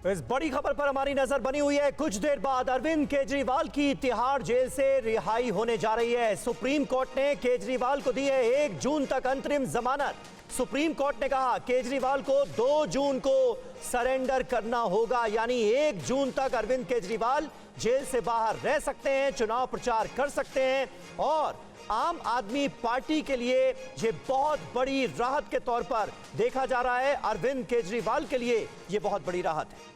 इस बड़ी खबर पर हमारी नजर बनी हुई है। कुछ देर बाद अरविंद केजरीवाल की तिहाड़ जेल से रिहाई होने जा रही है। सुप्रीम कोर्ट ने केजरीवाल को दी है 1 जून तक अंतरिम जमानत। सुप्रीम कोर्ट ने कहा केजरीवाल को 2 जून को सरेंडर करना होगा, यानी 1 जून तक अरविंद केजरीवाल जेल से बाहर रह सकते हैं, चुनाव प्रचार कर सकते हैं। और आम आदमी पार्टी के लिए यह बहुत बड़ी राहत के तौर पर देखा जा रहा है। अरविंद केजरीवाल के लिए यह बहुत बड़ी राहत है।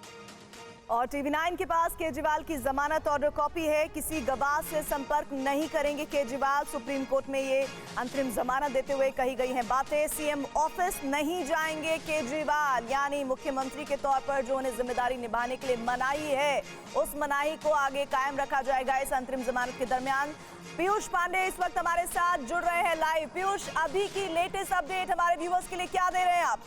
और टीवी9 के पास केजरीवाल की जमानत ऑर्डर कॉपी है। किसी गवाह से संपर्क नहीं करेंगे केजरीवाल। सुप्रीम कोर्ट में ये अंतरिम जमानत देते हुए कही गई हैं बातें। सीएम ऑफिस नहीं जाएंगे केजरीवाल, यानी मुख्यमंत्री के तौर पर जो उन्हें जिम्मेदारी निभाने के लिए मनाही है, उस मनाही को आगे कायम रखा जाएगा इस अंतरिम जमानत के दरमियान। पीयूष पांडे इस वक्त हमारे साथ जुड़ रहे हैं लाइव। पीयूष, अभी की लेटेस्ट अपडेट हमारे व्यूअर्स के लिए क्या दे रहे हैं आप?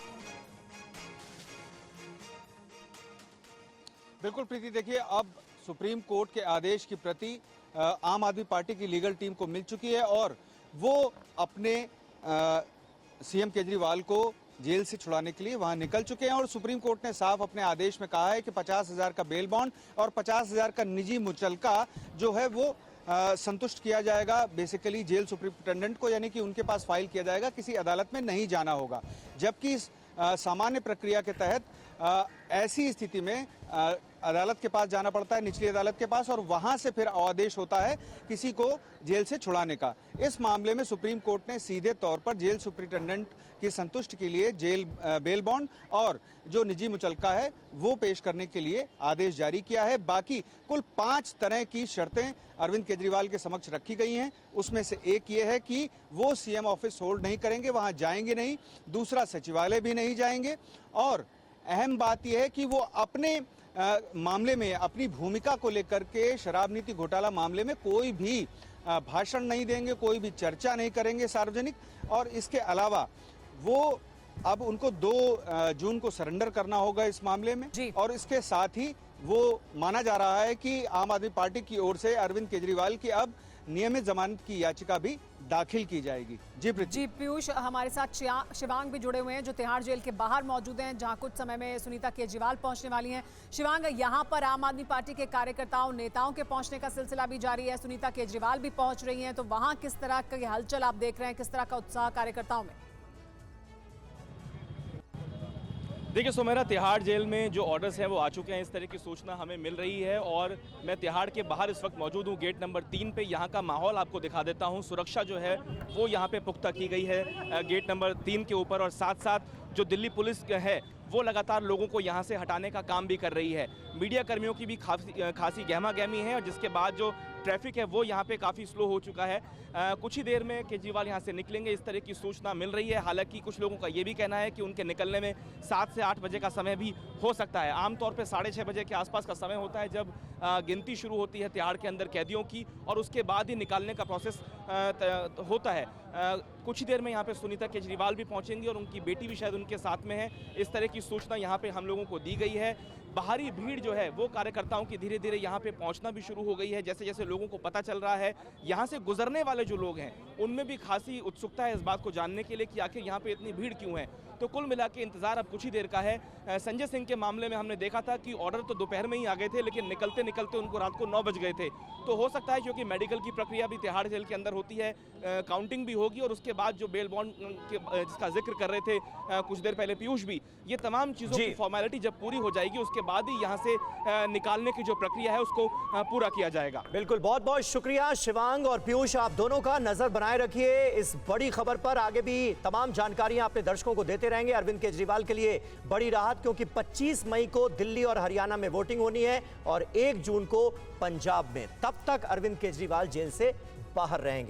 बिल्कुल प्रीति, देखिए अब सुप्रीम कोर्ट के आदेश की प्रति आम आदमी पार्टी की लीगल टीम को मिल चुकी है और वो अपने सीएम केजरीवाल को जेल से छुड़ाने के लिए वहां निकल चुके हैं। और सुप्रीम कोर्ट ने साफ अपने आदेश में कहा है कि 50,000 का बेल बॉन्ड और 50,000 का निजी मुचलका जो है वो संतुष्ट किया जाएगा बेसिकली जेल सुप्रिंटेंडेंट को, यानी कि उनके पास फाइल किया जाएगा, किसी अदालत में नहीं जाना होगा। जबकि सामान्य प्रक्रिया के तहत ऐसी स्थिति में अदालत के पास जाना पड़ता है, निचली अदालत के पास, और वहां से फिर आदेश होता है किसी को जेल से छुड़ाने का। इस मामले में सुप्रीम कोर्ट ने सीधे तौर पर जेल सुप्रिंटेंडेंट की संतुष्टि के लिए बेल बॉन्ड और जो निजी मुचलका है वो पेश करने के लिए आदेश जारी किया है। बाकी कुल 5 तरह की शर्तें अरविंद केजरीवाल के समक्ष रखी गई हैं। उसमें से एक ये है कि वो सीएम ऑफिस होल्ड नहीं करेंगे, वहां जाएंगे नहीं। दूसरा, सचिवालय भी नहीं जाएंगे। और अहम बात यह है कि वो अपने मामले में अपनी भूमिका को लेकर के शराब नीति घोटाला मामले में कोई भी भाषण नहीं देंगे, कोई भी चर्चा नहीं करेंगे सार्वजनिक। और इसके अलावा वो अब उनको 2 जून को सरेंडर करना होगा इस मामले में। और इसके साथ ही वो माना जा रहा है कि आम आदमी पार्टी की ओर से अरविंद केजरीवाल की अब नियमित जमानत की याचिका भी दाखिल की जाएगी। जी पीयूष, हमारे साथ शिवांग भी जुड़े हुए हैं जो तिहाड़ जेल के बाहर मौजूद हैं, जहां कुछ समय में सुनीता केजरीवाल पहुंचने वाली हैं। शिवांग, यहां पर आम आदमी पार्टी के कार्यकर्ताओं नेताओं के पहुंचने का सिलसिला भी जारी है। सुनीता केजरीवाल भी पहुंच रही हैं, तो वहां किस तरह की हलचल आप देख रहे हैं, किस तरह का उत्साह कार्यकर्ताओं में? देखिए सुमेरा, तिहाड़ जेल में जो ऑर्डर्स हैं वो आ चुके हैं, इस तरह की सूचना हमें मिल रही है। और मैं तिहाड़ के बाहर इस वक्त मौजूद हूँ, गेट नंबर 3 पे। यहाँ का माहौल आपको दिखा देता हूँ। सुरक्षा जो है वो यहाँ पे पुख्ता की गई है गेट नंबर 3 के ऊपर। और साथ साथ जो दिल्ली पुलिस है वो लगातार लोगों को यहाँ से हटाने का काम भी कर रही है। मीडिया कर्मियों की भी खासी गहमा गहमी है। और जिसके बाद जो ट्रैफिक है वो यहाँ पे काफ़ी स्लो हो चुका है। कुछ ही देर में केजरीवाल यहाँ से निकलेंगे, इस तरह की सूचना मिल रही है। हालांकि कुछ लोगों का ये भी कहना है कि उनके निकलने में 7 से 8 बजे का समय भी हो सकता है। आमतौर पे 6:30 बजे के आसपास का समय होता है जब गिनती शुरू होती है तिहाड़ के अंदर कैदियों की, और उसके बाद ही निकालने का प्रोसेस होता है। कुछ ही देर में यहाँ पे सुनीता केजरीवाल भी पहुँचेंगी और उनकी बेटी भी शायद उनके साथ में है। इस तरह की सूचना यहाँ पे हम लोगों को दी गई है। बाहरी भीड़ जो है वो कार्यकर्ताओं की धीरे धीरे यहाँ पे पहुँचना भी शुरू हो गई है। जैसे जैसे लोगों को पता चल रहा है, यहाँ से गुजरने वाले जो लोग हैं उनमें भी खासी उत्सुकता है इस बात को जानने के लिए कि आखिर यहाँ पे इतनी भीड़ क्यों है। तो कुल मिला के इंतजार अब कुछ ही देर का है। संजय सिंह के मामले में हमने देखा था कि ऑर्डर तो दोपहर में ही आ गए थे, लेकिन निकलते निकलते उनको रात को 9 बज गए थे। तो हो सकता है क्योंकि मेडिकल की प्रक्रिया भी तिहाड़ जेल के अंदर होती है, काउंटिंग भी होगी, और उसके बाद जो बेल बॉन्ड जिसका जिक्र कर रहे थे कुछ देर पहले पीयूष भी, ये तमाम चीज़ों की फॉर्मेलिटी जब पूरी हो जाएगी उसके बाद ही यहाँ से निकालने की जो प्रक्रिया है उसको पूरा किया जाएगा। बिल्कुल, बहुत बहुत शुक्रिया शिवांग और पीयूष, आप दोनों का। नजर बनाए रखिए इस बड़ी खबर पर, आगे भी तमाम जानकारियां अपने दर्शकों को देते रहेंगे। अरविंद केजरीवाल के लिए बड़ी राहत, क्योंकि 25 मई को दिल्ली और हरियाणा में वोटिंग होनी है और 1 जून को पंजाब में। तब तक अरविंद केजरीवाल जेल से बाहर रहेंगे।